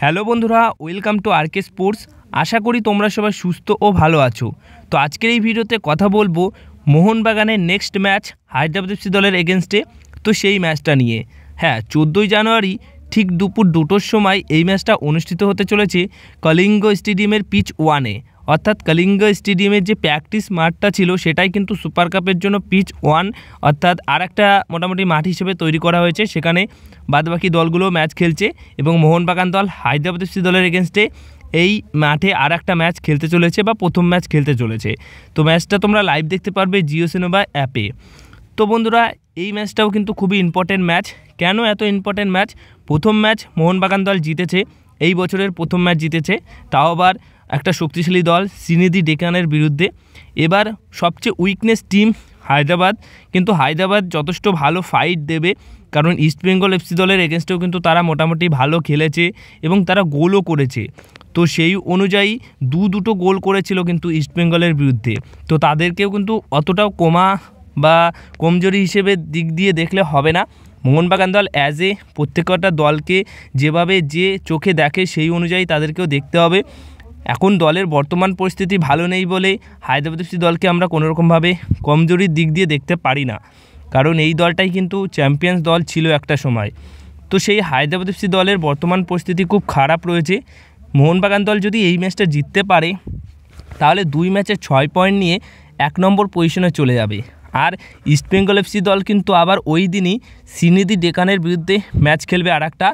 Hello বন্ধুরা, welcome to আরকে sports. আশা করি তোমরা সবাই সুস্থ ও ভালো আছো। তো আজকের এই ভিডিওতে কথা বলবো মোহনবাগানের নেক্সট ম্যাচ হায়দ্রাবাদ এফসি দলের এগেনস্টে। তো সেই ম্যাচটা নিয়ে 14ই জানুয়ারি ঠিক দুপুর 2টোর সময় এই ম্যাচটা অনুষ্ঠিত হতে চলেছে কলিঙ্গ স্টেডিয়ামের পিচ 1-এ। অর্থাৎ কলিঙ্গ স্টেডিয়ামের যে প্র্যাকটিস মাঠটা ছিল সেটাই কিন্তু সুপার কাপের জন্য পিচ 1, অর্থাৎ আর একটা মোটামুটি মাঠ হিসেবে তৈরি করা হয়েছে। সেখানে বাদবাকি দলগুলো ম্যাচ খেলছে এবং মোহনবাগান দল হায়দ্রাবাদ এফসি দলের এগেনস্টে এই মাঠে আর একটা ম্যাচ খেলতে চলেছে বা প্রথম ম্যাচ খেলতে চলেছে। তো ম্যাচটা তোমরা লাইভ দেখতে পারবে জিও সিনেমা অ্যাপে। তো বন্ধুরা, এই ম্যাচটাও কিন্তু খুবই ইম্পর্টেন্ট ম্যাচ। কেন এত ইম্পর্টেন্ট ম্যাচ? প্রথম ম্যাচ মোহনবাগান দল জিতেছে, এই বছরের প্রথম ম্যাচ জিতেছে, তাও আবার একটা শক্তিশালী দল সিনেদি ডেকানের বিরুদ্ধে। এবার সবচেয়ে উইকনেস টিম হায়দ্রাবাদ, কিন্তু হায়দ্রাবাদ যথেষ্ট ভালো ফাইট দেবে, কারণ ইস্টবেঙ্গল এফসি দলের এগেনস্টেও কিন্তু তারা মোটামুটি ভালো খেলেছে এবং তারা গোলও করেছে। তো সেই অনুযায়ী দুটো গোল করেছিল কিন্তু ইস্টবেঙ্গলের বিরুদ্ধে। তো তাদেরকেও কিন্তু অতটাও কমা বা কমজোরি হিসেবে দিক দিয়ে দেখলে হবে না। মোহনবাগান দল প্রত্যেকটা দলকে যেভাবে যে চোখে দেখে সেই অনুযায়ী তাদেরকেও দেখতে হবে। এখন দলের বর্তমান পরিস্থিতি ভালো নেই বলে হায়দ্রাবাদ এফসি দলকে আমরা কোনোরকমভাবে কমজোরির দিক দিয়ে দেখতে পারি না, কারণ এই দলটাই কিন্তু চ্যাম্পিয়ন্স দল ছিল একটা সময়। তো সেই হায়দ্রাবাদ এফসি দলের বর্তমান পরিস্থিতি খুব খারাপ রয়েছে। মোহনবাগান দল যদি এই ম্যাচটা জিততে পারে তাহলে 2 ম্যাচে 6 পয়েন্ট নিয়ে 1 নম্বর পজিশনে চলে যাবে। আর ইস্টবেঙ্গল এফসি দল কিন্তু আবার ওই দিনই সিনেদি ডেকানের বিরুদ্ধে ম্যাচ খেলবে আর একটা।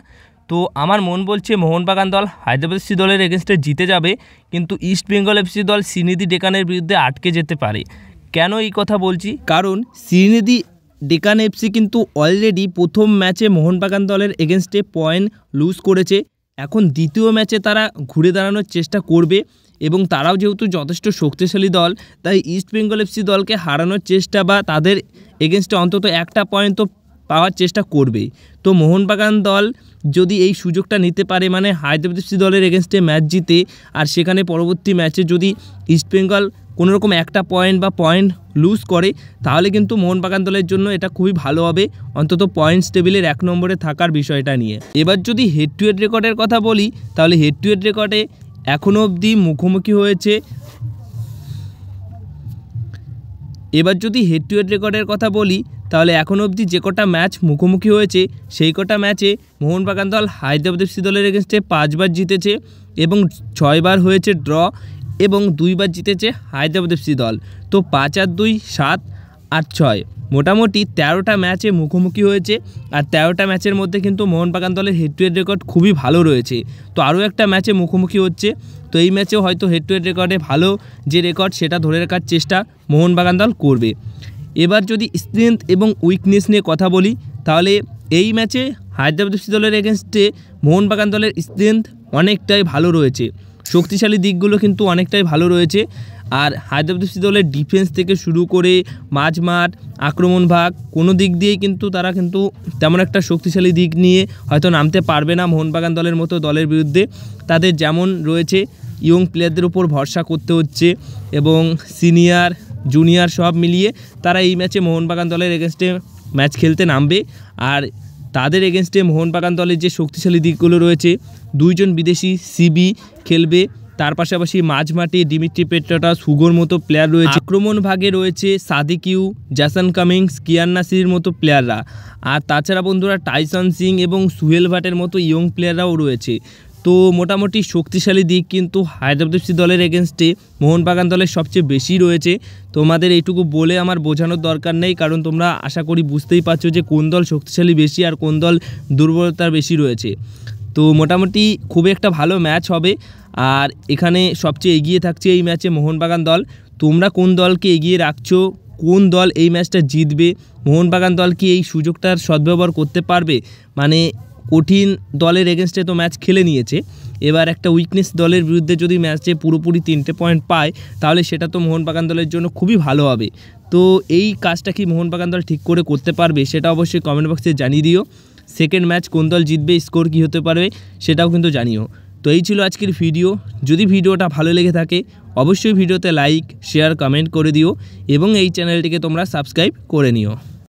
তো আমার মন বলছে মোহনবাগান দল হায়দ্রাবাদ এফসি দলের এগেনস্টে জিতে যাবে, কিন্তু ইস্টবেঙ্গল এফসি দল সিনেদি ডেকানের বিরুদ্ধে আটকে যেতে পারে। কেন এই কথা বলছি? কারণ সিনেদি ডেকান এফসি কিন্তু অলরেডি প্রথম ম্যাচে মোহনবাগান দলের এগেনস্টে পয়েন্ট লুজ করেছে। এখন দ্বিতীয় ম্যাচে তারা ঘুরে দাঁড়ানোর চেষ্টা করবে এবং তারাও যেহেতু যথেষ্ট শক্তিশালী দল, তাই ইস্টবেঙ্গল এফসি দলকে হারানোর চেষ্টা বা তাদের এগেনস্টে অন্তত একটা পয়েন্ট তো পাওয়ার চেষ্টা করবেই। তো মোহনবাগান দল যদি এই সুযোগটা নিতে পারে, মানে হায়দ্রাবাদ এফসি দলের এগেনস্টে ম্যাচ জিতে, আর সেখানে পরবর্তী ম্যাচে যদি ইস্টবেঙ্গল কোনোরকম একটা পয়েন্ট বা পয়েন্ট লুজ করে, তাহলে কিন্তু মোহনবাগান দলের জন্য এটা খুবই ভালো হবে, অন্তত পয়েন্টস টেবিলের 1 নম্বরে থাকার বিষয়টা নিয়ে। এবার যদি হেড টু হেড রেকর্ডের কথা বলি, তাহলে হেড টু হেড রেকর্ডে এখনও অবধি মুখোমুখি হয়েছে। এবার যদি হেড টু হেড রেকর্ডের কথা বলি, তাহলে এখনও অবধি যে কটা ম্যাচ মুখোমুখি হয়েছে সেই কটা ম্যাচে মোহনবাগান দল হায়দ্রাবাদ এফসি দলের এগেনস্টে 5 বার জিতেছে এবং 6 বার হয়েছে ড্র এবং 2 বার জিতেছে হায়দ্রাবাদ এফসি দল। তো 5 আর 2 7 আর 6 মোটামুটি 13টা ম্যাচে মুখোমুখি হয়েছে। আর 13টা ম্যাচের মধ্যে কিন্তু মোহনবাগান দলের হেড টু হেড রেকর্ড খুবই ভালো রয়েছে। তো আরও একটা ম্যাচে মুখোমুখি হচ্ছে, তো এই ম্যাচেও হয়তো হেড টু হেড রেকর্ডে ভালো যে রেকর্ড সেটা ধরে রাখার চেষ্টা মোহনবাগান দল করবে। এবার যদি স্ট্রেংথ এবং উইকনেস নিয়ে কথা বলি, তাহলে এই ম্যাচে হায়দ্রাবাদ এফসি দলের এগেনস্টে মোহনবাগান দলের স্ট্রেংথ অনেকটাই ভালো রয়েছে, শক্তিশালী দিকগুলো কিন্তু অনেকটাই ভালো রয়েছে। আর হায়দ্রাবাদ এফসি দলের ডিফেন্স থেকে শুরু করে মাঝমাঠ, আক্রমণ ভাগ, কোনো দিক দিয়েই কিন্তু তারা কিন্তু তেমন একটা শক্তিশালী দিক নিয়ে হয়তো নামতে পারবে না মোহনবাগান দলের মতো দলের বিরুদ্ধে। তাদের যেমন রয়েছে ইয়ং প্লেয়ারদের উপর ভরসা করতে হচ্ছে এবং সিনিয়র জুনিয়র সব মিলিয়ে তারা এই ম্যাচে মোহনবাগান দলের এগেনস্টে ম্যাচ খেলতে নামবে। আর তাদের এগেনস্টে মোহনবাগান দলের যে শক্তিশালী দিকগুলো রয়েছে, 2 জন বিদেশি সিবি খেলবে, তার পাশাপাশি মাঝমাঠে ডিমিট্রি পেট্রাটাস, হুগোর মতো প্লেয়ার রয়েছে, আক্রমণ ভাগে রয়েছে Sadiku, Jason Cummings, Kiyan নাসিরের মতো প্লেয়াররা। আর তাছাড়া বন্ধুরা টাইসন সিং এবং সুহেল ভাটের মতো ইয়ং প্লেয়াররাও রয়েছে। তো মোটামুটি শক্তিশালী দিক কিন্তু হায়দ্রাবাদ এফসি দলের এগেনস্টে মোহনবাগান দলের সবচেয়ে বেশি রয়েছে। তোমাদের এইটুকু বলে আমার বোঝানোর দরকার নেই, কারণ তোমরা আশা করি বুঝতেই পারছো যে কোন দল শক্তিশালী বেশি আর কোন দল দুর্বলতার বেশি রয়েছে। তো মোটামুটি খুবই একটা ভালো ম্যাচ হবে। আর এখানে সবচেয়ে এগিয়ে থাকছে এই ম্যাচে মোহনবাগান দল। তোমরা কোন দলকে এগিয়ে রাখছো? কোন দল এই ম্যাচটা জিতবে? মোহনবাগান দল কি এই সুযোগটার সদ্ব্যবহার করতে পারবে? মানে কঠিন দলের এগেনস্টে তো ম্যাচ খেলে নিয়েছে, এবার একটা উইকনেস দলের বিরুদ্ধে যদি ম্যাচে পুরোপুরি 3টে পয়েন্ট পায়, তাহলে সেটা তো মোহনবাগান দলের জন্য খুবই ভালো হবে। তো এই কাজটা কি মোহনবাগান দল ঠিক করে করতে পারবে? সেটা অবশ্যই কমেন্ট বক্সে জানিয়ে দিও। সেকেন্ড ম্যাচ কোন দল জিতবে, স্কোর কী হতে পারবে সেটাও কিন্তু জানিও। তো এই ছিল আজকের ভিডিও। যদি ভিডিওটা ভালো লেগে থাকে অবশ্যই ভিডিওতে লাইক, শেয়ার, কমেন্ট করে দিও এবং এই চ্যানেলটিকে তোমরা সাবস্ক্রাইব করে নিও।